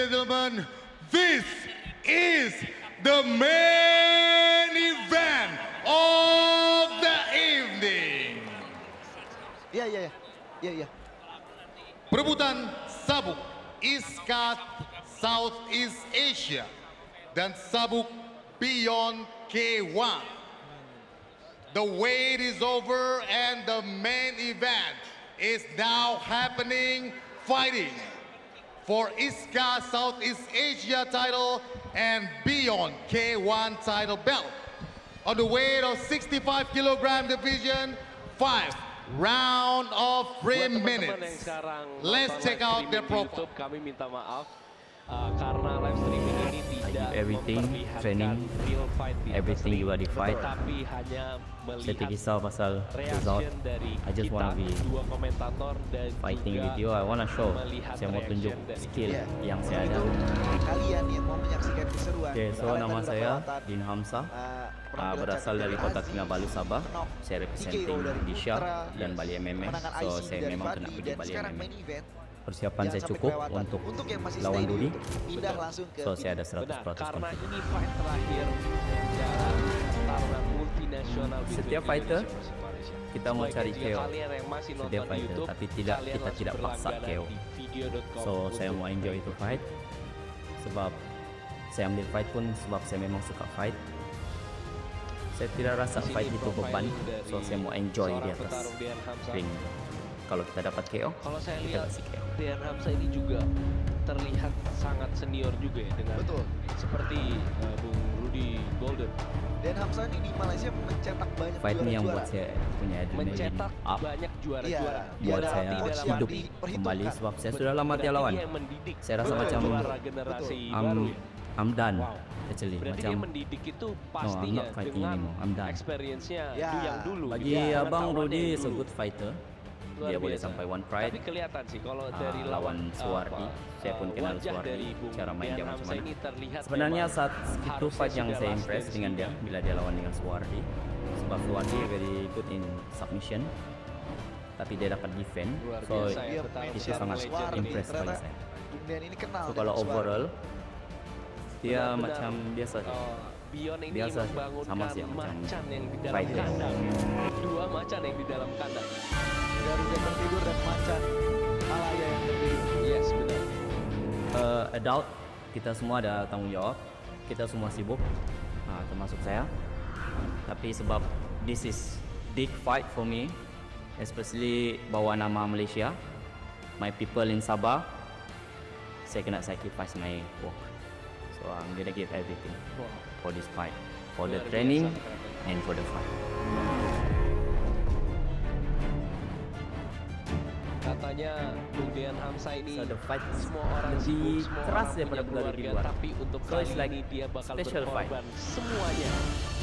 and gentlemen, this is the main event of the evening. Iya. Perebutan sabuk ISKA Southeast Asia dan sabuk Beyond K1. The wait is over and the main event is now happening, fighting for ISKA Southeast Asia title and Beyond K1 title belt. On the weight of 65 kilogram division, 5 round of 3 minutes. Let's check out their profile. Kami minta maaf karena live streaming ini tidak everything, memperlihatkan training, real fight di atas everything ring, you are the fight. tetapi hanya Saya melihat risau pasal result. reaction dari I just kita, wanna be dua komentator dan fighting juga video. I wanna show. melihat Saya mau tunjuk reaction dari skill Iya. yang saya Untuk ada. itu kalian yang mau menyaksikan keseruan. Oke, so kalian nama adalah saya perawatan, Din Hamzah. penampilan Berasal cantik dari kota Aziz, Kinabalu, Sabah. Knock, Saya representing TKO dari di Syah Putra, dan Bali MMA. kemenangan So IC saya dari memang Fadli, kena pergi dan Bali sekarang MMA. main event. Persiapan Jangan saya sampai cukup kelewatan. untuk yang masih lawan stay di Rudi. YouTube, pindah langsung ke So saya ada benar 100% karena confident. ini fight terakhir jalan taruna multinasional Setiap fighter, kita mau cari KO. kalian yang masih nonton Setiap di fighter, YouTube, tapi kalian kita langsung tidak paksa berlangganan KO. di video.com So saya untuk mau enjoy itu fight. Sebab saya ambil fight pun sebab saya memang suka fight. Saya tidak rasa Di sini fight itu beban. profiling dari So saya mau enjoy di seorang atas petarung Dean Hamzah. ring. Kalau kita dapat KO, Kalau saya kita lihat kasih KO. Dean Hamzah ini juga terlihat sangat senior juga ya dengan Betul. seperti Bung Rudy Golden Dan Hamzah ini di Malaysia mencetak banyak Fight ini yang buat juara-juara. saya punya adrenaline mencetak up. banyak juara-juara. Iya, Dia Buat adalah saya di dalam hidup arti kembali sebab saya ber- sudah lama berarti tiada lawan. dia yang mendidik Saya rasa betul, macam juara generasi baru ya. I'm done Wow. actually. Berarti Macam dia mendidik itu I'm pastinya not fighting dengan anymore. I'm done. experience-nya Ya, yang dulu. bagi gitu. Abang Pengetahuannya Rudy yang is a dulu. good fighter. Luar Dia boleh biasa. sampai one pride. Tapi kelihatan sih kalau dari lawan Suwardi, saya pun kenal wajah Suwardi, dari Bung cara main Dean dia macam Hamzah mana. ini terlihat Sebenarnya memang saat itu harusnya fight yang sudah saya last impress dance dengan dia bila dia lawan dengan Suwardi. Sebab Suwardi very good in submission. Tapi dia dapat defend. Luar So biasa ya, Dia petarung main itu secara sangat Suwardi, impress bagi ternyata saya. Bung Dean ini kenal So dengan kalau Suwardi. overall dia Benar-benar, macam biasa sih. Beyond ini Biasa sih, membangunkan sama sih, macam macan yang di dalam fighter. kandang. Dua macan yang di dalam kandang. Garuda yang tertidur dan macan Malaya yang tertidur. Yes, benar. Adult, kita semua ada tanggung jawab. Kita semua sibuk, termasuk saya. Tapi sebab this is big fight for me, especially bawa nama Malaysia, my people in Sabah, saya kena sacrifice my work. So I'm gonna give everything Wow. for this fight, for the Luar training biasa keren. and for the fight. Katanya Bung Dean Hamzah ini So the fight semua orang lebih sibuk, semua keras orang daripada punya berlari di keluarga, luar. tapi untuk So kali it's like ini dia bakal special fight. berkorban semuanya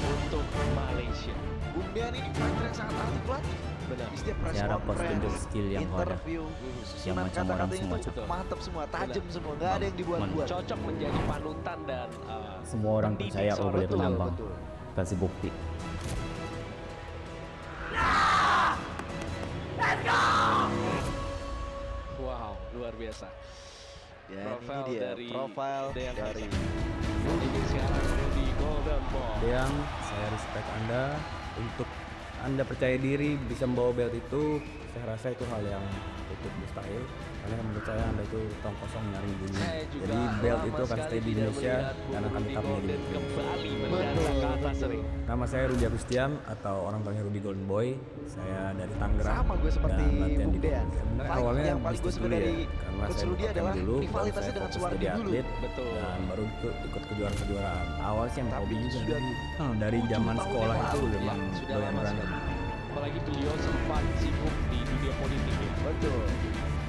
untuk Malaysia. Bung Dean ini fighter yang sangat artikulatif. Benar. Di setiap press Saya harap conference, tunjuk skill yang kau ada. interview, Yang susunan macam orang kata-katanya semua itu cakap. mantap semua, tajam Benar. semua, nggak ada yang dibuat-buat. Cocok menjadi panutan dan Semua orang pendidik percaya kau seorang boleh betul, menambang. betul. Kasih bukti. wow, luar biasa. Ya, Profil ini dia dari profil Dean dari Ini sekarang Rudy Golden Ball. Yang saya respect Anda untuk Anda percaya diri bisa membawa belt itu. Saya rasa itu hal yang cukup mustahil karena menurut saya Anda itu tong kosong nyari dunia. Saya juga Jadi belt lama itu akan sekali stay di tidak Indonesia melihat dan Bung akan Rudy tetap menjadi Golden milik Indonesia. kembali mendadak ke atas ring. Nama saya Rudy Agustian atau orang tuanya Rudy Golden Boy. Saya dari Tangerang. sama gue seperti dan latihan Bung di Dean. Sebenarnya Fight awalnya yang paling gue bisnis suka dulu ya, dari karena Coach saya Rudy part time adalah dulu, baru rivalitasnya saya dengan fokus Suwardi jadi dulu. atlet. Betul. Dan baru ikut kejuaraan-kejuaraan. Awal sih yang Tapi hobi juga. sudah Jadi, dari 7 zaman tahun sekolah yang itu lalu, udah Ya, memang sudah doyan lama berantem. sekali. Apalagi beliau sempat sibuk di dunia politik ya. Betul.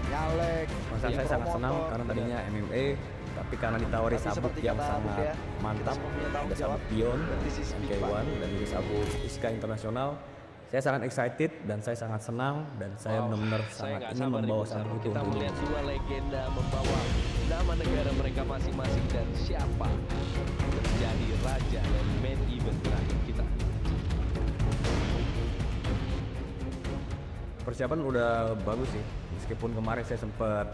Nyalek, Masa jadi saya sangat senang promotor, karena tadinya MMA, tapi karena ditawari Tapi sabuk seperti yang kata Bung sangat Dean, kita mantap, semua punya tanggung ada sabuk jawab. Beyond, Dan this is big MK1 fight. dan juga sabuk ISKA Internasional. Saya sangat excited dan saya sangat senang dan saya Wow, benar-benar saya sangat nggak ingin sabar nih, membawa Bung sabuk Sarul. itu Kita untuk melihat Indonesia. dua legenda membawa nama negara mereka masing-masing dan siapa menjadi raja dan main event terakhir kita. Persiapan udah bagus sih, Meskipun kemarin saya sempat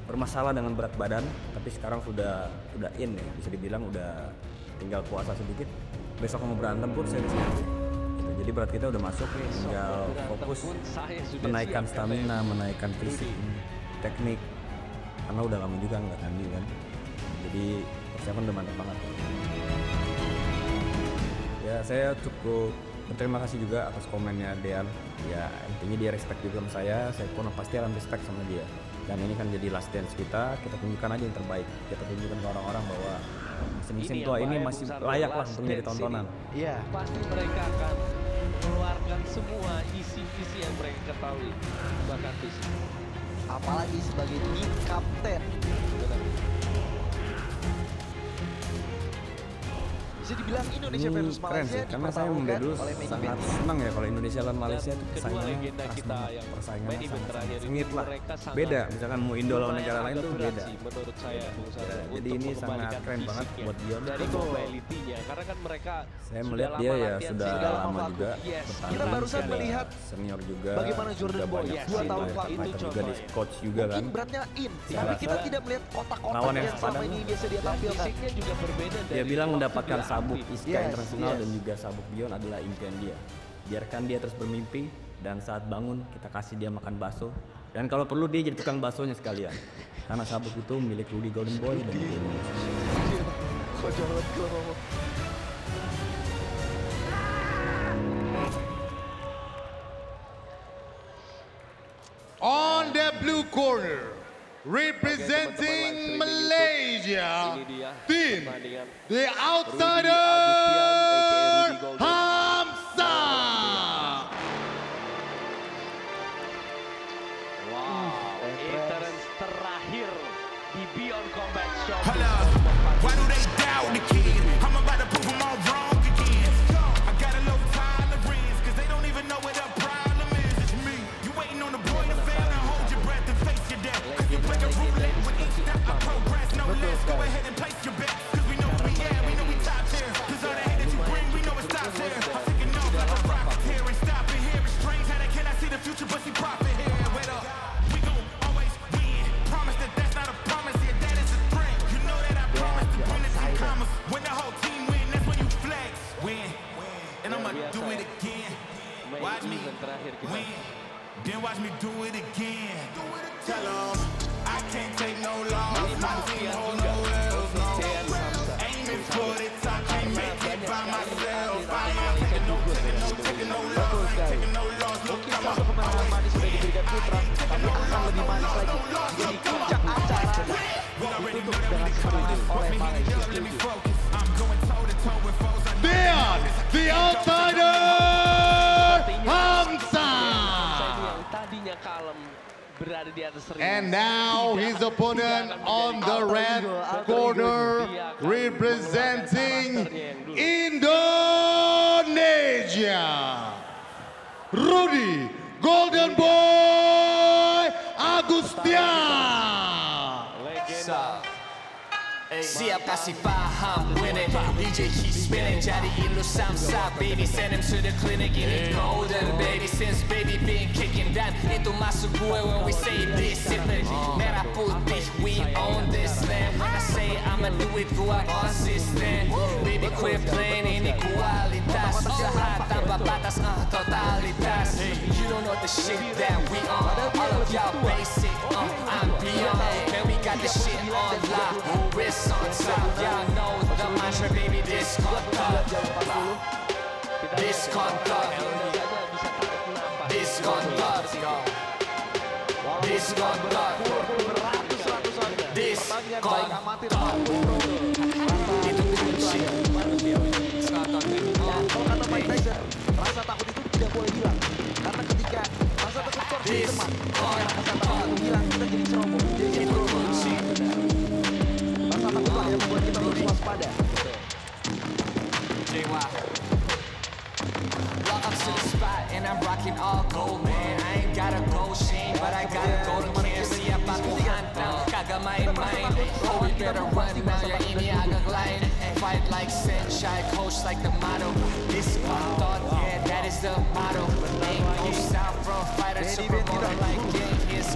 bermasalah dengan berat badan, tapi sekarang sudah in ya, bisa dibilang udah tinggal puasa sedikit. Besok mau berantem pun saya bisa. Gitu. Jadi berat kita udah masuk, tinggal fokus menaikkan stamina, menaikkan fisik, teknik. Karena udah lama juga nggak tanding kan. Jadi persiapan udah mantap banget. Ya saya cukup berterima kasih juga atas komennya Dean. Ya intinya dia respect juga sama saya pun pasti akan respect sama dia. Dan ini kan jadi last dance kita tunjukkan aja yang terbaik. Kita tunjukkan ke orang-orang bahwa mesin tua ini masih layak lah untuk menjadi tontonan. Iya. Pasti mereka akan mengeluarkan semua isi-isi yang mereka ketahui, bahkan fisik. Apalagi sebagai team kapten. Bisa dibilang Indonesia versus Keren Malaysia sih, karena saya dipertaruhkan dulu oleh main sangat event. senang ya kalau Indonesia lawan Malaysia itu Kedua persaingannya legenda keras kita banget, yang persaingannya main event sangat terakhir itu sengit lah, mereka sangat beda. Misalkan mau Indo lawan negara lain agak tuh berat beda. sih, menurut saya Bung Sasa, Ya, untuk jadi ini sangat mengembalikan keren banget fisiknya buat Dion. dari mobility-nya, karena kan mereka Saya sudah melihat lama dia ya latihan, sudah sudah lama lama vakum. juga Yes. bertanding, Kita barusan sudah melihat senior juga, bagaimana Jordan sudah Boy, banyak 2 tahun fighter vakum. Itu juga di contoh coach juga kan. Mungkin beratnya in, Saya tapi kita rasa tidak melihat kotak-kotak lawan yang yang selama sepadan ini lah. biasa dia dan tampilkan. fisiknya juga berbeda Dia dari bilang waktu mendapatkan dia sabuk aktif. ISKA Yes, internasional yes. dan juga sabuk Bion adalah impian dia. Biarkan dia terus bermimpi dan saat bangun kita kasih dia makan bakso. Dan kalau perlu dia jadi tukang baksonya sekalian. Karena sabuk itu milik Rudy Golden Boy dan milik Indonesia. Kocok banget kalau ngomong. On the blue corner, representing Malaysia, Ini dia team, pertandingan the outsider, Rudy Golden. Hamza. Wow, entrance terakhir di Beyond Combat Show. Hold up, why do they doubt the kid? I'm about to prove them all wrong again. I got a low tolerance, cause they don't even know what the problem is. It's me. You waiting on the boy to fail and hold your breath and face your death. Cause you play a roulette with each step I progress. No less, go ahead and place your bet. Cause we know we top tier. Cause all the hate that you bring, we know it stops here. I'm taking off like a rocket here and stopping here. It's strange how they cannot see the future, but see profit here. Wait up, we gon' always win. Promise that that's not a promise, yeah, that is a threat. You know that I promise to bring the two commas. When the whole team win, that's when you flex. Win, and I'ma do it again. Watch me Terakhir kita. win, then watch me do it again. Tell 'em I can't take no loss. My team hold no L's, no. Aiming for the top, can't make it by myself. I ain't taking no loss, taking no loss. Mungkin satu kemenangan manis sudah diberikan Putra, tapi akan lebih manis lagi jika di puncak acara ditutup dengan kemenangan oleh Malaysia. Dean, the outsider, Hamza. Yang tadinya kalem berada di atas ring. And now his opponent on the red corner, representing Indonesia, Rudy Golden Boy Agustian. Legenda. Siap kasih paham winning DJ keep spinning jadiin lu samsa baby send him to the clinic ini golden baby since baby been kicking dan itu masuk gue when we say discipline merah putih we own this land when I say I'ma do it gua konsisten baby quit playing ini kualitas usaha tanpa batas totalitas you don't know the shit that we on all of y'all basic I'm beyond man we got this shit on lock wrist on top, y'all know the mantra, baby. This contact, this contact, this contact, this contact, this contact. Itu kunci. Kalau kata Mike Tyson, rasa takut itu tidak boleh hilang. Karena ketika rasa takut itu harus teman. Rasa takut itu hilang, kita jadi ceroboh. Jadi kunci. Rasa takut itu hanya membuat kita lebih waspada. Welcome to the spot and I'm rocking all gold, man. I ain't got a gold chain, but I got a golden can. Siap aku hantam, kagak main-main. Oh, we better run now, ya ini agak lain. Fight like Senshai, coach like the motto. This one thought, yeah, that is the motto. Ain't no sound from fighter, supermoto like gang. Here's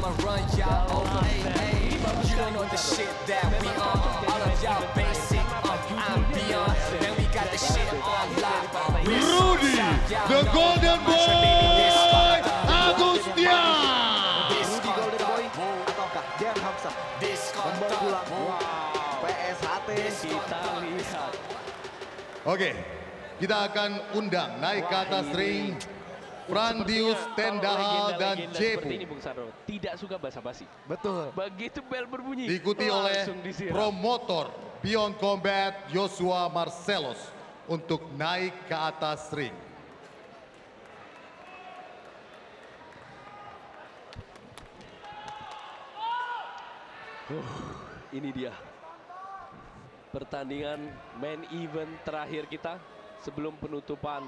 I'ma run y'all over. Hey, you don't know the shit that we on. All of y'all basic, I'm beyond. Then we got the shit on lock. Rudy, the Golden Boy, Agustian. Rudy Golden Boy ataukah Dean Hamzah membawa pulang PSHT. Kita lihat. Oke, kita akan undang naik ke atas ring Frandius Tendahal dan Legenda-legenda Jebu. seperti ini Bung Sandro tidak suka basa-basi. Betul. Begitu bel berbunyi, Diikuti oleh langsung disiram. promotor Beyond Combat Joshua Marcelos untuk naik ke atas ring. Ini dia pertandingan main event terakhir kita sebelum penutupan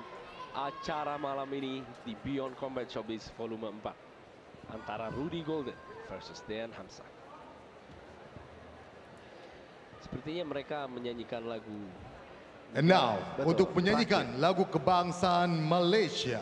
acara malam ini di Beyond Combat Showbiz Volume 4 antara Rudy Golden versus Dean Hamzah. Sepertinya mereka menyanyikan lagu. And now, Betul. untuk menyanyikan lagu kebangsaan Malaysia,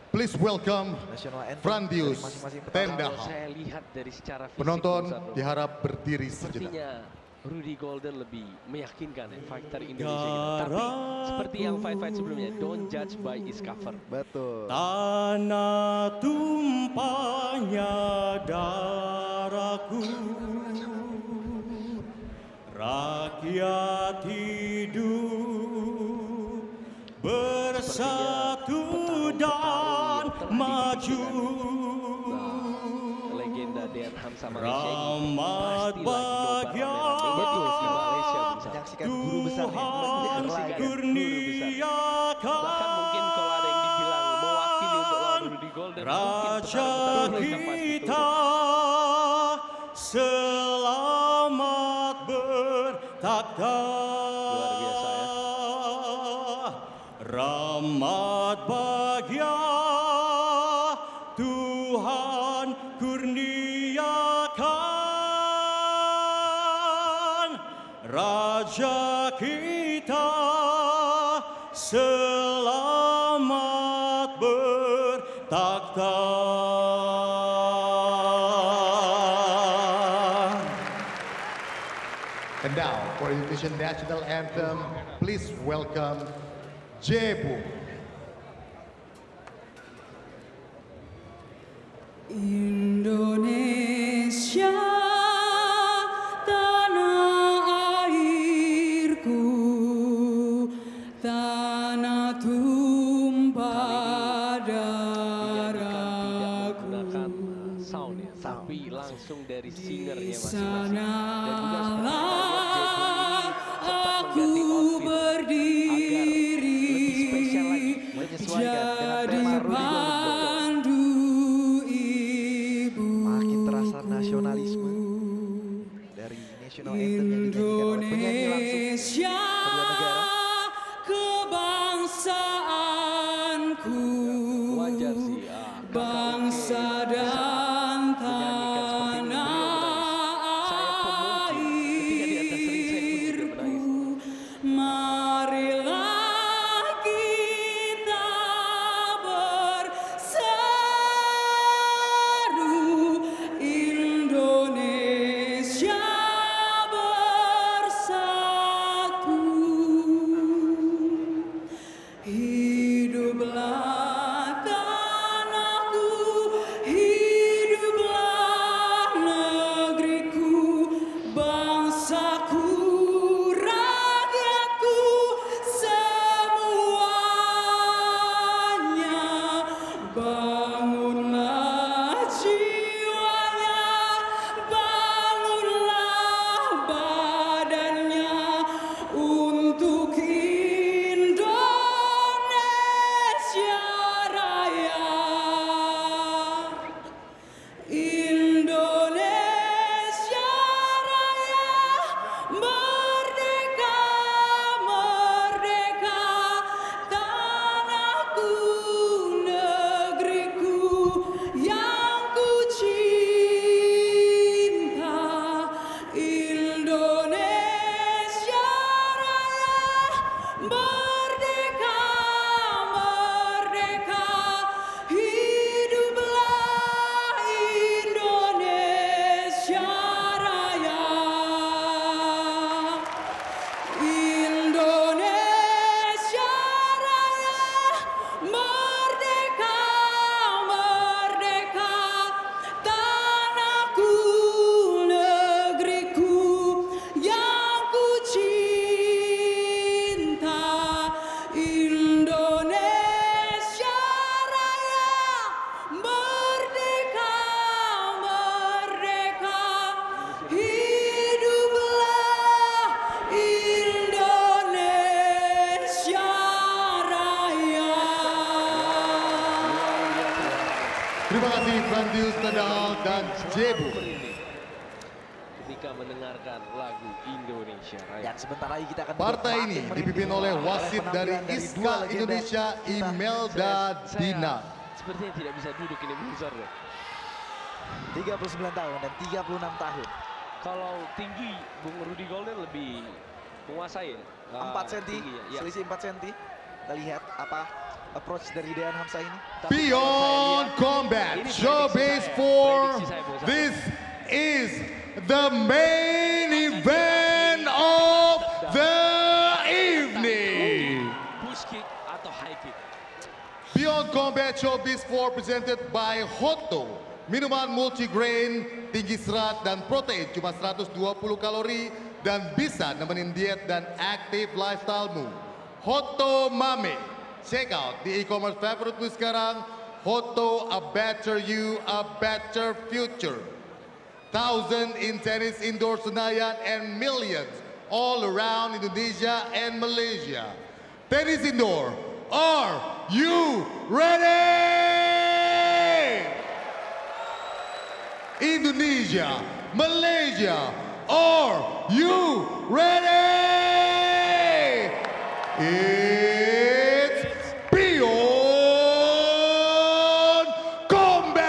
please welcome National anthem Frandius dari masing-masing Kalau Tendahal. saya lihat dari secara fisik, Penonton Bung Sandro, diharap berdiri sejenak. sepertinya Rudy Golden lebih meyakinkan ya, fighter Indonesia kita. Tapi seperti yang fight-fight sebelumnya, don't judge by its cover. Betul. Tanah tumpahnya darahku, rakyat hidup bersatu dan maju. Legenda Dean Hamzah Malaysia ini Rahmat pasti lagi nobar rame-rame di Malaysia, Bung Sandro. Menyaksikan guru besarnya. Tuhan Berlaga. kurniakan Bahkan mungkin kalau ada yang dibilang mewakili untuk lawan Rudy Golden, mungkin Raja petarung-petarung mereka pasti kita turun. selamat bertakhta. Luar biasa ya. Rahmat bahagia Tuhan kurniakan, Raja kita selamat bertakhta. And now, for Indonesian National Anthem, please welcome Jebu. Indonesia, tanah airku, tanah tumpah Tidak darahku. menggunakan sound ya, tapi langsung dari singernya Di masing-masing. Dan juga seperti kita sanalah lihat, Jebu ini sempat aku mengganti outfit agar berdiri, lebih spesial lagi. Menyesuaikan dengan jadi tema Rudy Golden. pandu ibu. Makin terasa nasionalisme dari national anthem yang dinyanyikan oleh penyanyi langsung Indonesia, kedua negara. kebangsaanku, Wajar sih, bangsa dan menyanyikan seperti ini, beliau menangis. Saya pun mungkin ketika di atas ring saya pun juga menangis. Marilah kita berseru, Indonesia bersatu. Hiduplah tanahku, hiduplah negeriku, bangsaku, rakyatku, semuanya. Bangunlah jiwanya, bangunlah badannya untuk Indonesia Raya. Indonesia Raya, merdeka, merdeka, tanahku, negeriku yang ku cinta. Indonesia Raya, merdeka, merdeka, hiduplah Indonesia. Terima kasih Frandius Nadal dan Jebu. Ketika mendengarkan lagu Indonesia Raya. Dan sebentar lagi kita akan Partai ini dipimpin oleh wasit dari ISKA Indonesia, Imelda Dina. Sepertinya tidak bisa duduk ini Bung Sardo. 39 tahun dan 36 tahun. Kalau tinggi Bung Rudy Golden lebih menguasai ya? 4 cm, tinggi ya. selisih 4 cm. Kita lihat apa approach dari Dean Hamzah ini. Beyond Combat Showbiz 4. This is the main event of the evening. Push kick atau high kick. Beyond Combat Showbiz 4 presented by Hotto. Minuman multigrain, tinggi serat dan protein, cuma 120 kalori dan bisa nemenin diet dan active lifestyle-mu. Hotto Mame. Check out di e-commerce favoritmu sekarang. Hotto, a better you, a better future. Thousands in tennis indoor Senayan and millions all around Indonesia and Malaysia. Tennis indoor, are you ready? Indonesia, Malaysia, are you ready? It's Beyond Combat!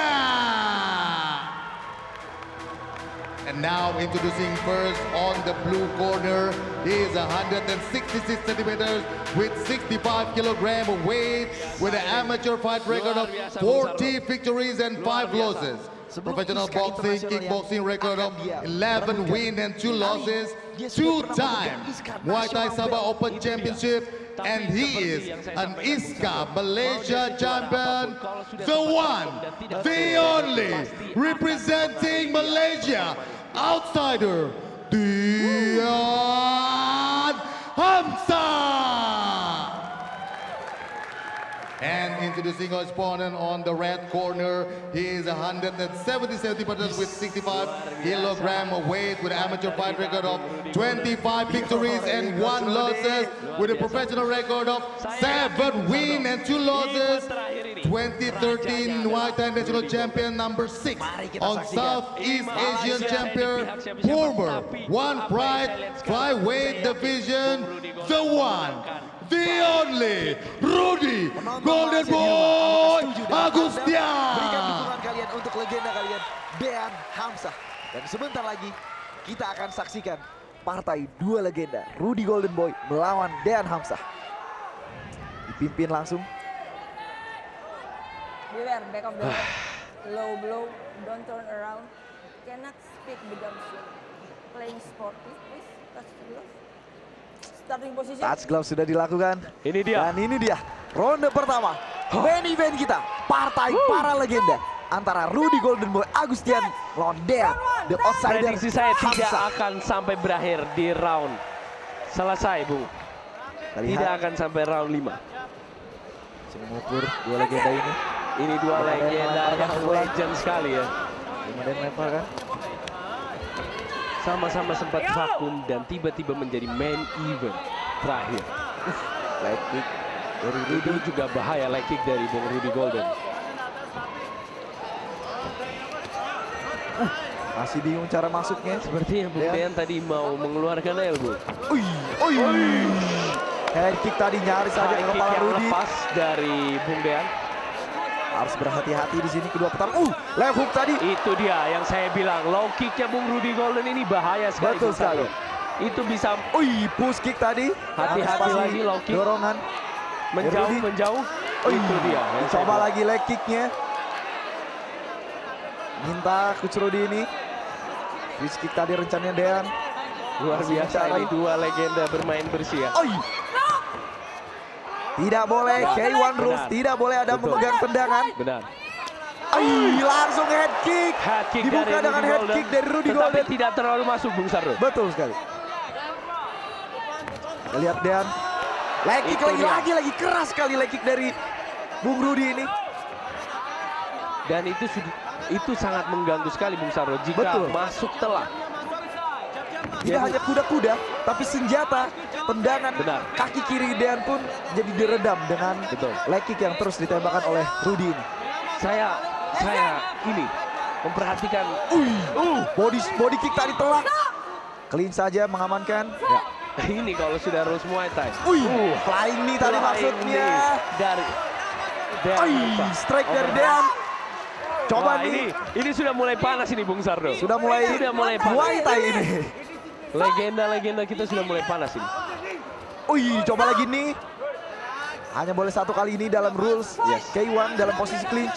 And now introducing first on the blue corner, he is 166 centimeters with 65 kilogram of weight with an amateur fight record of 40 victories and 5 losses. Professional boxing, kickboxing record of 11 wins and 2 losses, 2-time Muay Thai Sabah Open Championship, and he is an ISKA Malaysia champion, the one, the only, representing Malaysia, outsider, Dean Hamzah. And introducing our opponent on the red corner, he is 170 centimeters with 65 kilogram of weight with an amateur fight record of 25 victories and 1 losses with a professional record of 7 wins and 2 losses. 2013 Muay Thai National Champion number 6 on Southeast Asian Champion, former One Pride Flyweight Division, the one, the only, Rudy Golden Boy Agustian. Berikan dukungan kalian untuk legenda kalian, Dean Hamzah. Dan sebentar lagi kita akan saksikan partai dua legenda, Rudy Golden Boy melawan Dean Hamzah. Dipimpin langsung. Beware, back of the head. Low blow, don't turn around. Cannot speak the gumshoe. Playing sport, please. Touch the glove. Starting position. Touch glove sudah dilakukan. Ini dia. Dan ini dia ronde pertama. Main event kita, partai para legenda antara Rudy Golden Boy Agustian lawan Dean the outsider Prediksi saya tidak Hamzah. akan sampai berakhir di round selesai, Bung. Tidak akan sampai round 5. Mengukur dua legenda ini. Ini dua legenda yang legend sekali ya. Kemudian lempar kan. Sama-sama sempat vakum dan tiba-tiba menjadi main event terakhir. Leg kick dari Rudy. Itu juga bahaya leg kick dari Bung Rudy Golden. Masih bingung cara masuknya. Sepertinya Bung Dean tadi mau mengeluarkan elbow. Head kick tadi nyaris saja ke High kick kepala yang Rudy. lepas dari Bung Dean. Harus berhati-hati di sini kedua petarung. Left hook tadi. Itu dia yang saya bilang, low kicknya Bung Rudy Golden ini bahaya sekali. Betul sekali. Itu bisa Push kick tadi. Hati-hati Antisipasi lagi low kick. dorongan. Rudy. menjauh. Itu dia. yang saya Coba bilang. lagi leg kicknya. Minta Coach Rudy ini. Fish kick tadi rencananya Dean. Luar Masih biasa bicara. ini dua legenda bermain bersih ya. Tidak boleh K1 rules, Benar. tidak boleh ada Betul. memegang tendangan. Benar. Langsung head kick. Head kick Dibuka dari dengan Rudy head Golden. kick dari Rudy Tetapi Golden. tidak terlalu masuk Bung Sardo. Betul sekali. Kita lihat Dean. Leg kick Itu dia. lagi keras sekali leg kick dari Bung Rudy ini. Dan itu sangat mengganggu sekali Bung Sardo jika Betul. masuk telah. Tidak hanya kuda-kuda, tapi senjata, tendangan, Benar. kaki kiri Dean pun jadi diredam dengan Betul. leg kick yang terus ditembakkan oleh Rudy ini. Saya saya ini memperhatikan. Body kick tadi telak. Clean saja mengamankan. Ya, ini kalau sudah rules Muay Thai. Flying knee tadi Flying maksudnya. knee dari Dean Hamzah. Strike dari Dean. Coba Wah, nih. ini sudah mulai panas ini Bung Sardo. Sudah mulai panas. Muay Thai ini. Legenda-legenda kita sudah mulai panas ini. Coba lagi nih. Hanya boleh satu kali ini dalam rules. K1 dalam posisi clinch.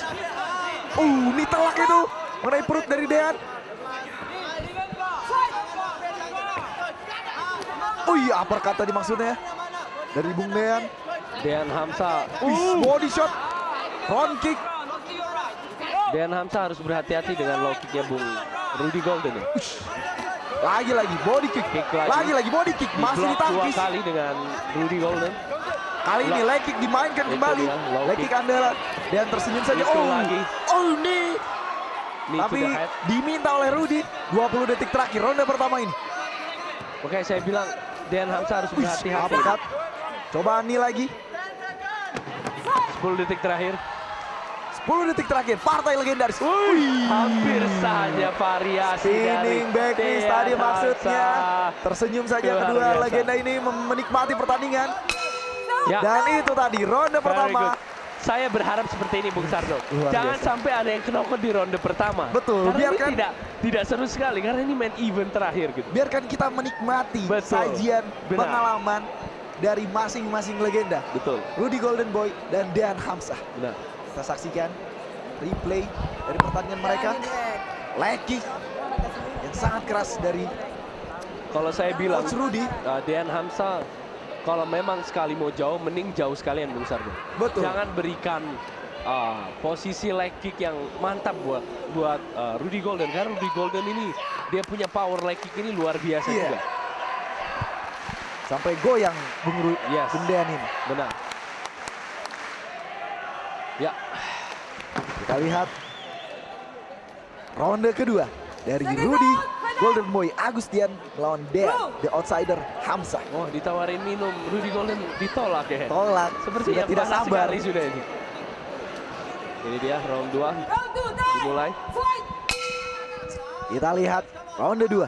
Ini telak itu. Mengenai perut dari Dean. Uppercut tadi maksudnya. Dari Bung Dean. Dean Hamzah. Body shot. Front kick. Dean Hamzah harus berhati-hati dengan low kicknya Bung Rudy Golden ya. Lagi body kick. Lagi body kick. Masih Diblok 2 ditangkis. kali dengan Rudy Golden. Kali ini leg kick dimainkan Itu kembali. dia, low Leg kick andalan. Dan tersenyum saja. Itu lagi. Nih. Knee to Tapi the head. diminta oleh Rudy 20 detik terakhir ronde pertama ini. Oke, saya bilang Dean Hamzah harus berhati-hati. Uppercut. Coba nih lagi. 10 detik terakhir. 10 detik terakhir. Partai legendaris. Hampir saja variasi dari Spinning back fist Dean tadi maksudnya. Hamzah. Tersenyum saja Luar kedua biasa. legenda ini menikmati pertandingan. Ya. Dan itu tadi ronde Very pertama. good. Saya berharap seperti ini Bung Sardo. Luar Jangan biasa. sampai ada yang knockout di ronde pertama. Betul, Karena biarkan- ini tidak seru sekali karena ini main event terakhir gitu. Biarkan kita menikmati Betul. sajian Benar. pengalaman dari masing-masing legenda. Betul. Rudy Golden Boy dan Dean Hamzah. Benar. Kita saksikan replay dari pertandingan mereka. Leg kick yang sangat keras dari Kalau saya bilang Coach Rudy. Dean Hamzah kalau memang sekali mau jauh, mending jauh sekalian Bung Sardo. Betul. Jangan berikan posisi leg kick yang mantap buat Rudy Golden. Karena Rudy Golden ini dia punya power leg kick ini luar biasa Iya. juga. Sampai goyang Bung Yes. Dean ini. Benar. Ya, Kita lihat ronde kedua dari Rudy Golden Boy Agustian melawan Dean The Outsider Hamzah. oh ditawarin minum, Rudy Golden ditolak ya. Tolak. Seperti Sudah tidak panas sabar. sekali sudah ini. Ini dia round 2 dimulai. Kita lihat ronde 2.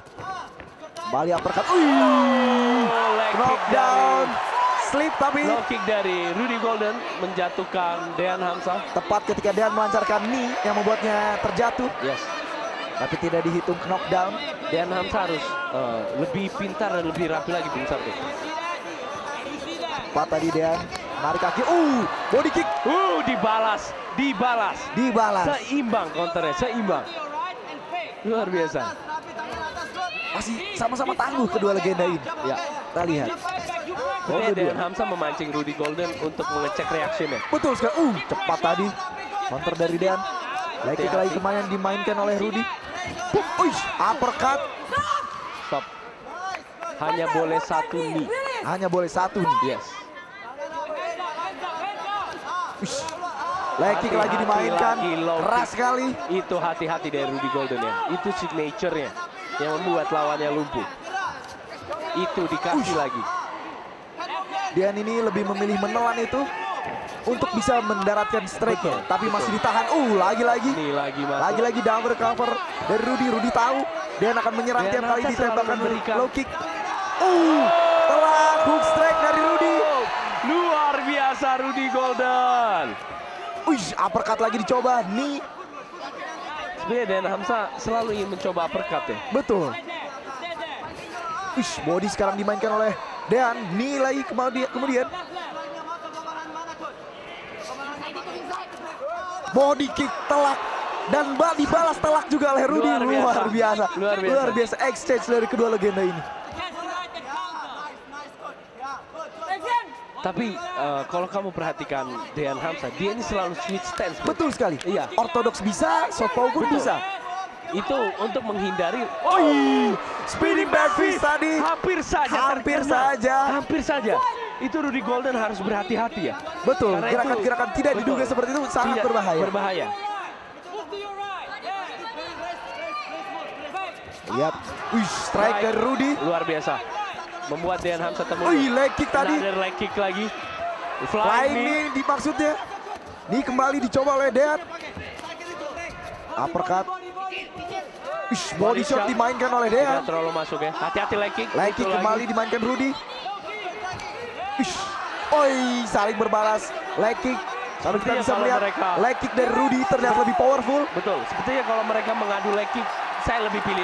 Kembali uppercut. Leg kick Knockdown. Slip tapi Low kick dari Rudy Golden menjatuhkan Dean Hamzah. tepat ketika Dean melancarkan knee yang membuatnya terjatuh. Yes. Tapi tidak dihitung knockdown. Dean Hamzah harus lebih pintar dan lebih rapi lagi Bung Sardo. Tepat tadi Dean menarik kaki. Body kick Dibalas. dibalas. Seimbang counternya, seimbang. Luar biasa. Masih sama-sama tangguh kedua legenda ini. Ya. Kita lihat. Sepertinya Dean Hamzah memancing Rudy Golden untuk mengecek reaksinya. Betul sekali. Cepat tadi. Counter dari Dean. Leg kick lagi kemarin dimainkan oleh Rudy. Uppercut. Stop. Hanya boleh satu knee. Hanya boleh satu nih. Yes. Leg kick lagi Hati-hati dimainkan. lagi, low Keras kick. sekali. Itu hati-hati dari Rudy Golden ya. Itu signature-nya yang membuat lawannya lumpuh. Itu dikasih lagi. Dean ini lebih memilih menelan itu untuk bisa mendaratkan strike-nya. Tapi masih ditahan. Lagi-lagi. Ini lagi masuk. Lagi-lagi double cover dari Rudy. Rudy tahu Dean akan menyerang Dean tiap kali Hamzah ditembakkan selalu memberikan. low kick. Telak hook strike dari Rudy. Luar biasa Rudy Golden. Uppercut lagi dicoba. Knee. Sebenarnya Dean Hamzah selalu ingin mencoba uppercut ya. Betul. Body sekarang dimainkan oleh Dean. Knee lagi kemudian. Body kick telak. Dan dibalas telak juga oleh Rudy. Luar biasa. Luar biasa exchange dari kedua legenda ini. Tapi kalau kamu perhatikan Dean Hamzah, dia ini selalu switch stance. Bro. Betul sekali. Iya. Ortodoks bisa, southpaw pun Betul. bisa. Itu untuk menghindari. Spinning back fist tadi. Hampir saja. Hampir terkena. saja. Hampir saja. Itu Rudy Golden harus berhati-hati ya. Betul. Karena itu- Gerakan-gerakan tidak diduga betul. seperti itu sangat Tidak berbahaya. Berbahaya. Lihat. Strike dari Rudy. Luar biasa. Membuat Dean Hamzah temu. Leg kick tadi. Another leg kick lagi. Flying knee dimaksudnya. Ini kembali dicoba oleh Dean. Uppercut. Body shot dimainkan oleh Dean. Tidak terlalu masuk ya. Hati-hati leg kick. Leg kick kembali dimainkan Rudy. Oi, saling berbalas. Leg kick. Kalau kita bisa melihat leg kick dari Rudy terlihat lebih powerful. Betul. Sepertinya kalau mereka mengadu leg kick, saya lebih pilih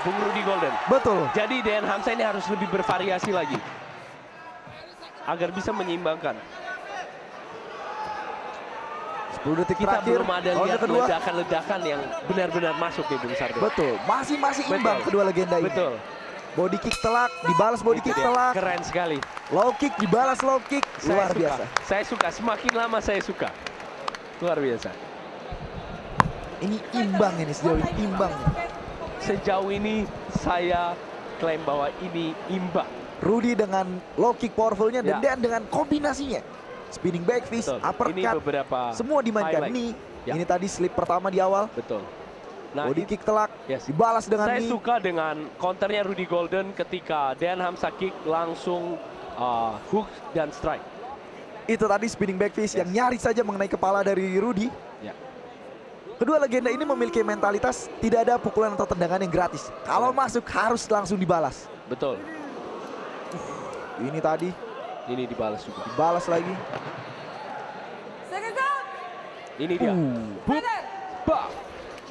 Bung Rudy Golden. Betul. Jadi Dean Hamzah ini harus lebih bervariasi lagi agar bisa menyeimbangkan. 10 detik Kita terakhir. belum ada lihat ledakan-ledakan yang benar-benar masuk di Bung Sardo. Betul. Masih imbang kedua legenda ini. Betul. Body kick telak, dibalas body kick telak. Keren sekali. Low kick dibalas low kick. Luar biasa. Saya suka. Semakin lama saya suka. Luar biasa. Ini imbang ini sejauh ini imbang. Sejauh ini saya klaim bahwa ini imbang. Rudy dengan low kick powerfulnya dan Ya. Dean dengan kombinasinya. Spinning back fist, Betul. uppercut, Ini beberapa semua dimainkan. highlight. Ya. Ini tadi slip pertama di awal. Betul. Nah, Body kick telak, yes. dibalas dengan saya knee. suka dengan counternya Rudy Golden ketika Dean Hamzah kick langsung hook dan strike. Itu tadi spinning back fist yang nyaris saja mengenai kepala dari Rudy. Ya. Kedua legenda ini memiliki mentalitas tidak ada pukulan atau tendangan yang gratis. Kalau masuk harus langsung dibalas. Betul. Ini tadi Ini dibalas juga. dibalas lagi. Second out. Ini dia. Fighter. Bam.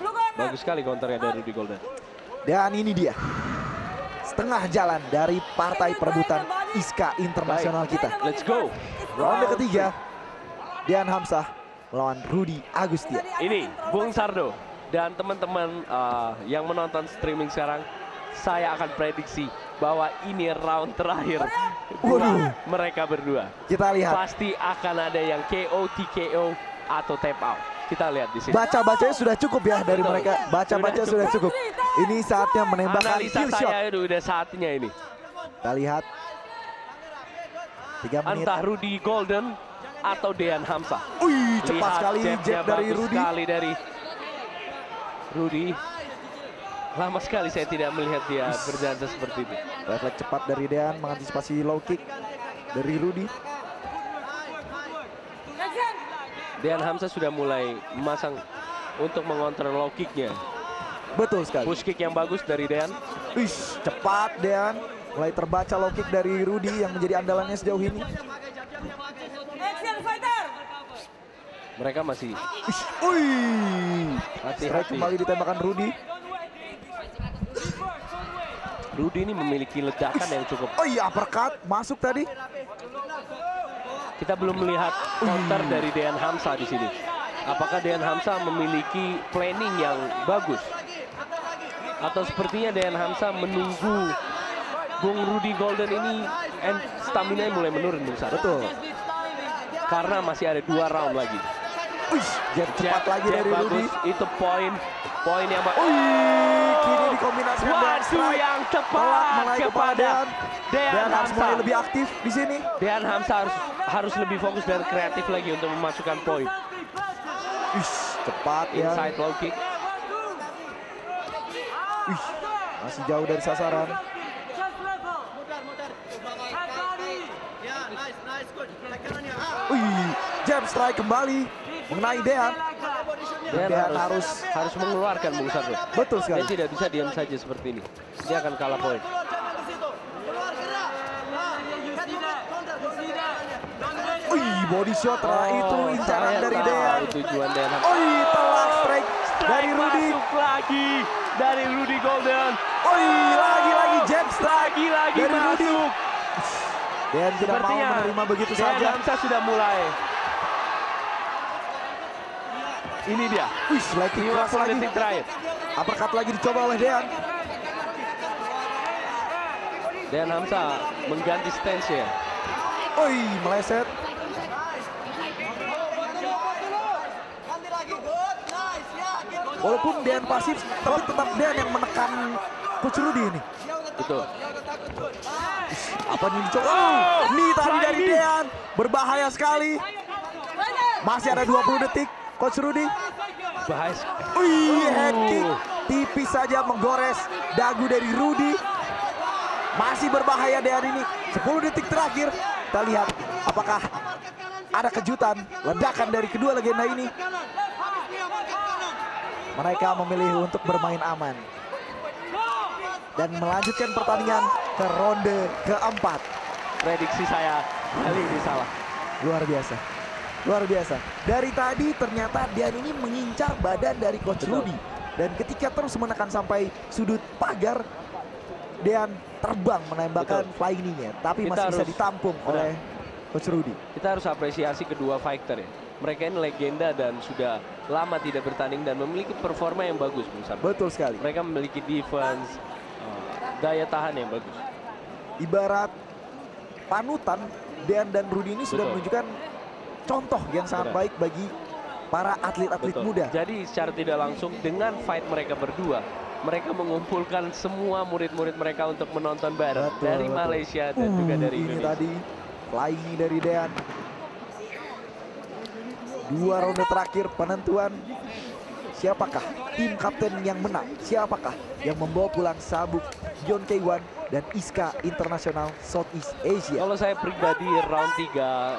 Blue corner. Bagus sekali counternya dari Rudy Golden. Dan ini dia. Setengah jalan dari partai perebutan ISKA internasional kita. Let's go. Ronde ketiga. Dean Hamzah melawan Rudy Agustia. Ini Bung Sardo dan teman-teman yang menonton streaming sekarang, saya akan prediksi bahwa ini round terakhir Waduh. mereka berdua. Kita lihat. Pasti akan ada yang KO, TKO atau tap out. Kita lihat di sini. Baca-bacanya sudah cukup ya dari mereka. Baca-baca sudah cukup. Ini saatnya menembakkan Analisa kill shot. saya itu udah saatnya ini. Kita lihat. 3 menit. Entah Rudy Golden atau Dean Hamzah. Wih, cepat Lihat sekali jabnya jab dari bagus Rudy. sekali dari Rudy. Lama sekali saya tidak melihat dia berdansa seperti itu. Refleks cepat dari Dean mengantisipasi low kick dari Rudy. Dean Hamzah sudah mulai memasang untuk mengontrol low kicknya. Betul sekali. Push kick yang bagus dari Dean. Wih, cepat Dean. Mulai terbaca low kick dari Rudy yang menjadi andalannya sejauh ini. Action fighter. Mereka masih Wih, hati-hati. strike kembali ditembakkan Rudy. Rudy ini memiliki ledakan yang cukup. Oh iya, uppercut masuk tadi. Kita belum melihat counter dari Dean Hamzah di sini. Apakah Dean Hamzah memiliki planning yang bagus? Atau sepertinya Dean Hamzah menunggu Bung Rudy Golden ini stamina mulai menurun, Bung Sar. Betul. Karena masih ada 2 round lagi. Wih, jab cepat lagi dari Rudy. Itu poin yang bagus. Wih, kini dikombinasikan dengan Waduh, strike. yang Telak tepat mulai kepada kepada Dean harus Hamzah. mulai lebih aktif di sini. Dean Hamzah harus lebih fokus dan kreatif lagi untuk memasukkan poin. Wih, cepat ya. Inside low kick. Wih, masih jauh dari sasaran. Wih, jab strike kembali mengenai Dean. Dean Dean harus mengeluarkan Bung Sardo. Betul sekali. Dia tidak bisa diam saja seperti ini. Dia akan kalah poin. Wih, body shot itu incaran saya dari tahu Dean. tujuan Dean Hamzah. Wih, telak strike dari Rudy. Masuk lagi dari Rudy Golden. Wih, lagi-lagi jab strike Lagi dari Rudy. masuk. Dean tidak mau Sepertinya menerima begitu Dean saja. Hamzah sudah mulai. Ini dia. Wih, leg kick keras 50 lagi. detik terakhir. Uppercut lagi dicoba oleh Dean. Dean Hamzah mengganti stance ya. Wih, meleset. Walaupun Dean pasif, tapi tetap Dean yang menekan Coach Rudy ini. Betul. Apa nih dicoba? Nih tadi dari Dean. Berbahaya sekali. Masih ada 20 detik. Coach Rudy. Bahaya. Wih, head kick. Tipis saja menggores dagu dari Rudy. Masih berbahaya Dean ini. 10 detik terakhir. Kita lihat apakah ada kejutan, ledakan dari kedua legenda ini. mereka memilih untuk bermain aman dan melanjutkan pertandingan ke ronde keempat. Prediksi saya kali ini salah. Luar biasa. Luar biasa. Dari tadi ternyata Dean ini mengincar badan dari Coach Betul. Rudy. Dan ketika terus menekan sampai sudut pagar, Dean terbang menembakkan Betul. flying knee-nya. Tapi Kita masih bisa harus- ditampung Benar. oleh Coach Rudy. Kita harus apresiasi kedua fighter ya. Mereka ini legenda dan sudah lama tidak bertanding dan memiliki performa yang bagus, Bung Sardo. Betul sekali. Mereka memiliki defense, daya tahan yang bagus. Ibarat panutan, Dean dan Rudy ini sudah Betul. menunjukkan contoh yang sangat Benar. baik bagi para atlet-atlet Betul. muda. Jadi secara tidak langsung dengan fight mereka berdua, mereka mengumpulkan semua murid-murid mereka untuk menonton bareng Betul, dari betul. Malaysia dan juga dari Ini Indonesia. tadi flying knee dari Dean. 2 ronde terakhir penentuan siapakah tim kapten yang menang, siapakah yang membawa pulang sabuk Beyond K1 dan ISKA International Southeast Asia. Kalau saya pribadi round 3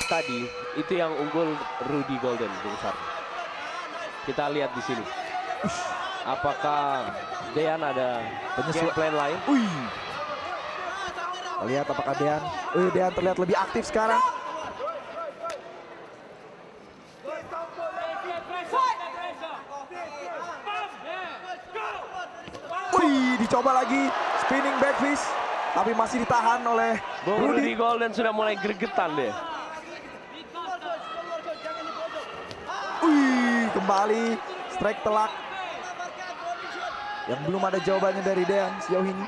tadi itu yang unggul Rudy Golden, Bung Sardo. Kita lihat di sini. Apakah Dean ada game plan lain? Wih. Kita lihat apakah Dean terlihat lebih aktif sekarang. Wih, dicoba lagi spinning back fist, tapi masih ditahan oleh Bung Rudy Rudy. Golden sudah mulai gregetan deh. Wih, kembali strike telak yang belum ada jawabannya dari Dean sejauh ini.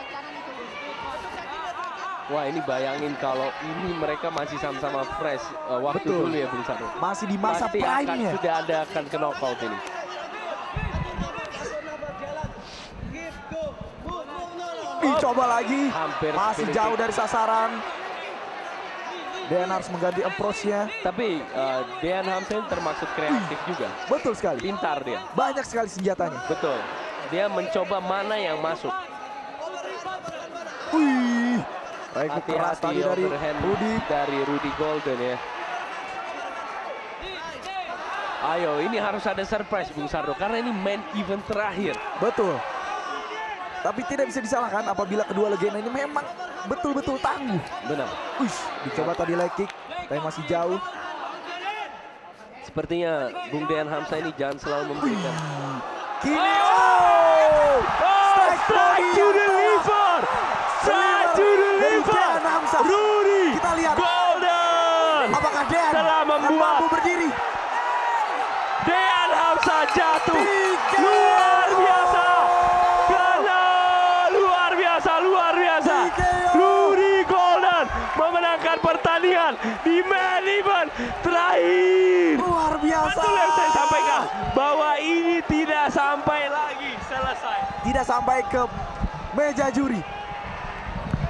Wah, ini bayangin kalau ini mereka masih sama-sama fresh waktu Betul. dulu ya, Bung Sardo. Masih di masa Pasti akan prime-nya. sudah ada akan ke knockout ini. Dicoba lagi, Hampir masih spinning jauh kick. dari sasaran. Dean harus mengganti approach-nya. Tapi Dean Hamza ini termasuk kreatif juga. Betul sekali. Pintar dia. Banyak sekali senjatanya. Betul. Dia mencoba mana yang masuk. Wih, baik keras Hati-hati tadi dari overhand Rudy. dari Rudy Golden ya. Ayo, ini harus ada surprise, Bung Sardo, karena ini main event terakhir. Betul. Tapi tidak bisa disalahkan apabila kedua legenda ini memang betul-betul tangguh. Benar. Wih, dicoba tadi leg kick, tapi masih jauh. Sepertinya Bung Dean Hamza ini jangan selalu memberikan. Kini, oh! Strike to the liver! Strike to the Dari liver! Dean Hamza. Rudy Kita lihat Golden! apakah Dean telah akan membuat mampu berdiri. Dean Hamza jatuh. Tiga. Luar biasa! Karena luar biasa, luar biasa. Tiga. Rudy Golden memenangkan pertandingan di main event terakhir. Luar biasa. Betul yang saya sampaikan, bahwa ini tidak sampai lagi selesai. Tidak sampai ke meja juri.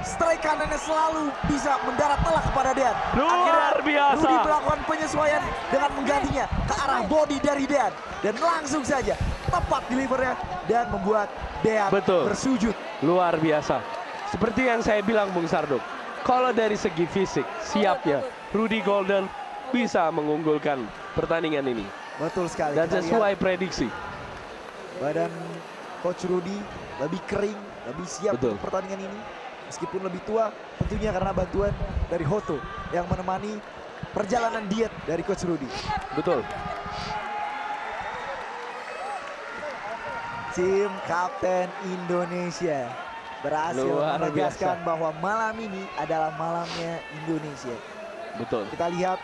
Strike kanannya selalu bisa mendarat telak kepada Dean. Luar biasa. Rudy melakukan penyesuaian dengan menggantinya ke arah body dari Dean. Dan langsung saja tepat delivernya dan membuat Dean Betul. bersujud. Luar biasa. Seperti yang saya bilang, Bung Sardo, kalau dari segi fisik siapnya Rudy Golden bisa mengunggulkan pertandingan ini. Betul sekali. Dan Kita sesuai lihat prediksi. badan Coach Rudy lebih kering, lebih siap Betul. untuk pertandingan ini. Meskipun lebih tua, tentunya karena bantuan dari Hoto yang menemani perjalanan diet dari Coach Rudy. Betul. Tim Kapten Indonesia berhasil Luar menegaskan biasa. bahwa malam ini adalah malamnya Indonesia. Betul. Kita lihat,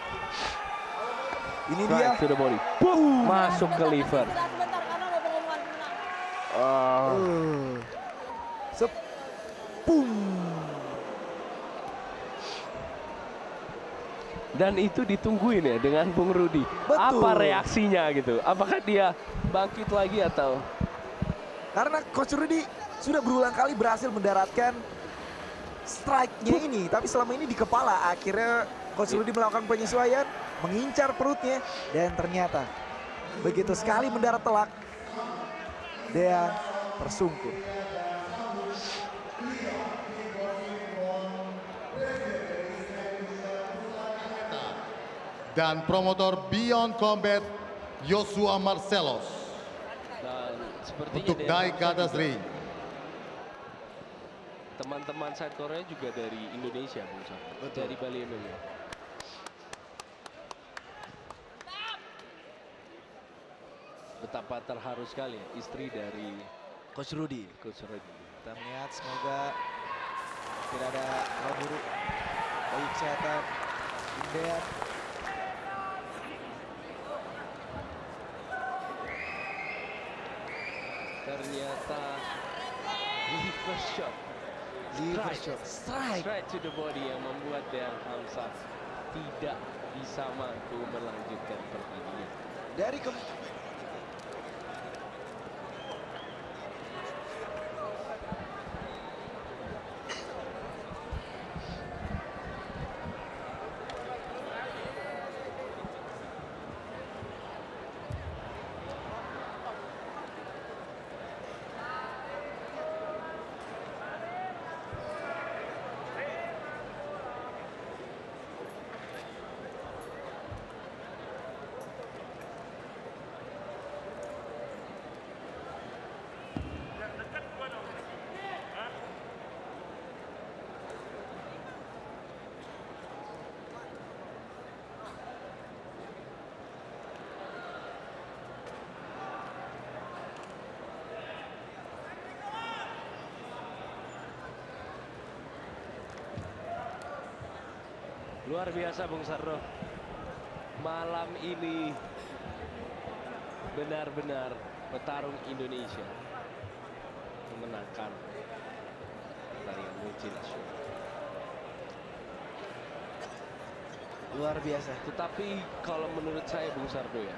ini dia. Strike to the body. Boom. Masuk ke liver. Sebentar karena ada pengumuman pemenang. Sepung. Dan itu ditungguin ya dengan Bung Rudy. Betul. Apa reaksinya gitu? Apakah dia bangkit lagi atau? Karena Coach Rudy sudah berulang kali berhasil mendaratkan strike-nya ini. Tapi selama ini di kepala. Akhirnya Coach Rudy melakukan penyesuaian, mengincar perutnya. Dan ternyata begitu sekali mendarat telak, dia tersungkur. Dan promotor Beyond Combat Joshua Marcelos. Dan Sepertinya untuk Dean naik ke Hamzah atas juga- ring. Teman-teman side core juga dari Indonesia, Bung Sam. Betul. Dari Bali MMA. Betapa terharu sekali ya, istri dari Coach Rudy. Coach Rudy. Kita melihat semoga tidak ada hal buruk bagi kesehatan Dean. Ternyata liver shot. Liver shot. Strike. Strike to the body yang membuat Dean Hamzah tidak bisa mampu melanjutkan pertandingan. Dari Luar biasa Bung Sardo. Malam ini benar-benar petarung Indonesia memenangkan pertandingan multinasional. luar biasa. Tetapi kalau menurut saya Bung Sardo ya,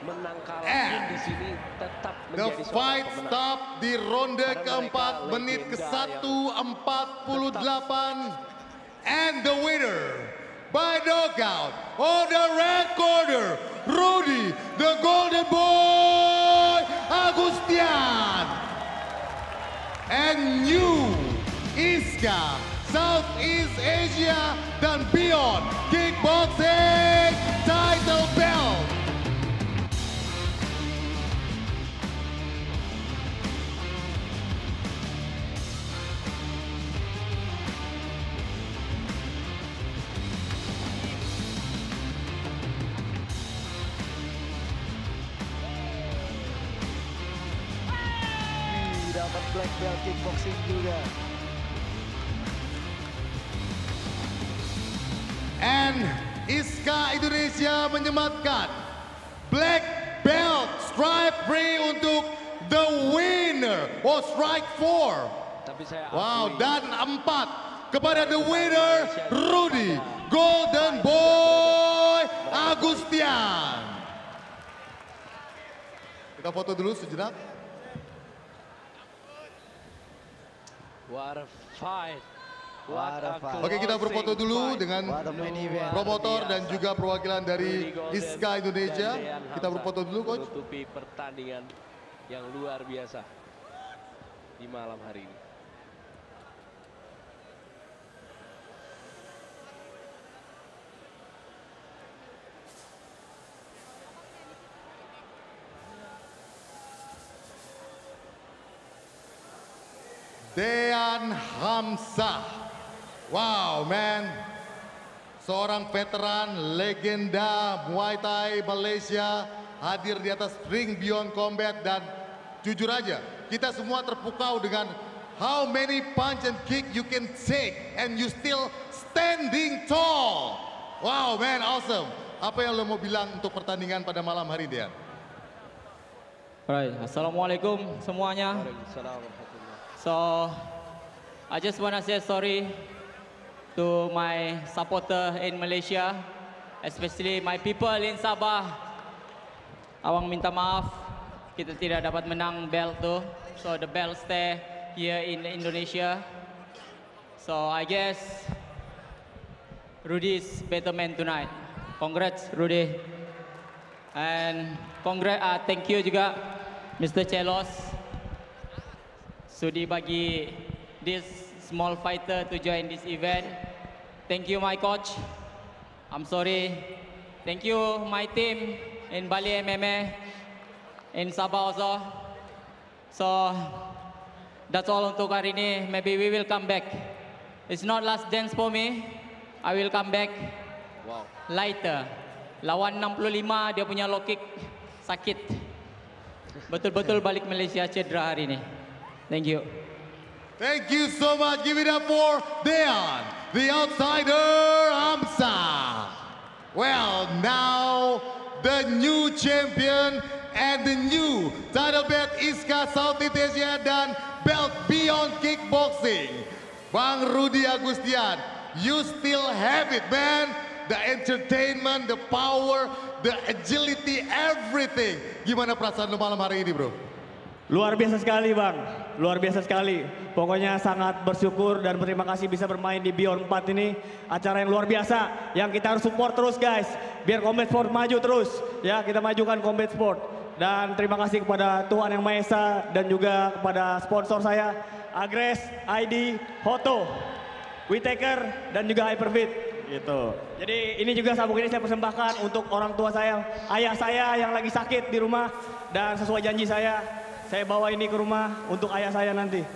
menang kalah pun di sini tetap The menjadi seorang fight pemenang. stop di ronde Karena keempat mereka menit ke legenda 1:48 and the winner by knockout on the red corner, Rudy the Golden Boy Agustian, and New Iska Southeast Asia dan Beyond Kickboxing title belt. Dapat black belt kickboxing juga. And Iska Indonesia menyematkan black belt stripe 3 untuk the winner or strike 4. Tapi saya Wow, akui, dan 4 kepada the winner Rudy Golden Boy Agustian. Kita foto dulu sejenak. what a fight. What a fight. Oke, kita berfoto closing dulu fight. dengan What a main event. promotor dan juga perwakilan dari Rudy Golden Iska Indonesia. dan Dean Kita Hamzah berfoto dulu, Coach. menutupi pertandingan yang luar biasa di malam hari ini. Dean Hamzah. Wow, man. Seorang veteran legenda Muay Thai Malaysia hadir di atas ring Beyond Combat, dan jujur aja kita semua terpukau dengan how many punch and kick you can take and you still standing tall. Wow, man, awesome. Apa yang lo mau bilang untuk pertandingan pada malam hari, Dean? Right, Assalamualaikum semuanya. Waalaikumsalam warahmatullahi. So, I just want to say sorry to my supporter in Malaysia, especially my people in Sabah. Awang minta maaf, kita tidak dapat menang belt tu. So the belt stay here in Indonesia. So I guess Rudy is better man tonight. Congrats Rudy. And thank you juga Mr. Chelos. Sudi bagi this small fighter to join this event. Thank you my coach. I'm sorry. Thank you my team in Bali MMA, in Sabah also. So that's all untuk hari ini. Maybe we will come back. It's not last dance for me. I will come back later. Lawan 65 dia punya low kick sakit. Betul-betul balik Malaysia cedera hari ini. Thank you. Thank you so much. Give it up for Dean, the outsider Hamsa. Well, now the new champion and the new title belt ISKA Southeast Asia dan belt Beyond Kickboxing. Bang Rudy Agustian, you still have it, man. The entertainment, the power, the agility, everything. Gimana perasaan lu malam hari ini, bro? Luar biasa sekali, Bang. Luar biasa sekali. Pokoknya sangat bersyukur dan berterima kasih bisa bermain di Beyond 4 ini. Acara yang luar biasa, yang kita harus support terus, guys. Biar Combat Sport maju terus. Ya, kita majukan Combat Sport. Dan terima kasih kepada Tuhan Yang Maha Esa dan juga kepada sponsor saya, Agres, ID, Hoto, Whitaker, dan juga Hyperfit. Gitu. Jadi ini juga sabuk ini saya persembahkan untuk orang tua saya, ayah saya yang lagi sakit di rumah. Dan sesuai janji saya bawa ini ke rumah untuk ayah saya nanti.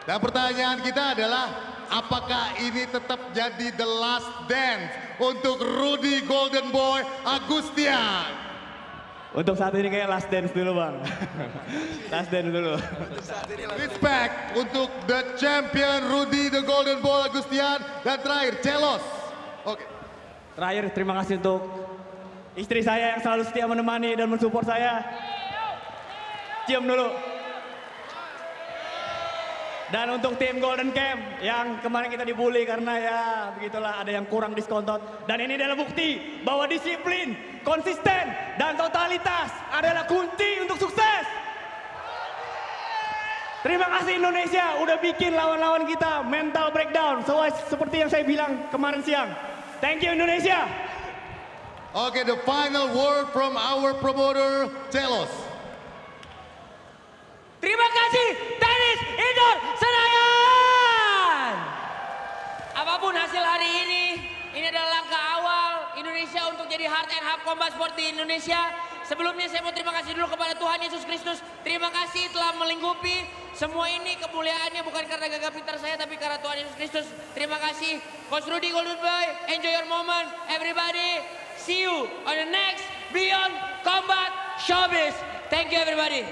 Dan pertanyaan kita adalah, apakah ini tetap jadi the last dance untuk Rudy Golden Boy Agustian? Untuk saat ini kayak last dance dulu, Bang. Last dance dulu. Respect untuk the champion Rudy the Golden Boy Agustian. Dan terakhir, Celos. Oke. Terakhir, terima kasih untuk istri saya yang selalu setia menemani dan mensupport saya. Cium dulu. Dan untuk tim Golden Camp yang kemarin kita dibully karena ya begitulah ada yang kurang diskontot. Dan ini adalah bukti bahwa disiplin, konsisten, dan totalitas adalah kunci untuk sukses. Terima kasih Indonesia udah bikin lawan-lawan kita mental breakdown. Seperti yang saya bilang kemarin siang. Thank you Indonesia. Okay, the final word from our promoter, Celos. Terima kasih Tenis Indoor Senayan. Apapun hasil hari ini adalah langkah awal Indonesia untuk jadi heart and hub combat sport di Indonesia. Sebelumnya saya mau terima kasih dulu kepada Tuhan Yesus Kristus. Terima kasih telah melingkupi semua ini, kemuliaannya bukan karena gagah pintar saya tapi karena Tuhan Yesus Kristus. Terima kasih Coach Rudy Golden Boy. Enjoy your moment everybody. See you on the next Beyond Combat Showbiz. Thank you everybody.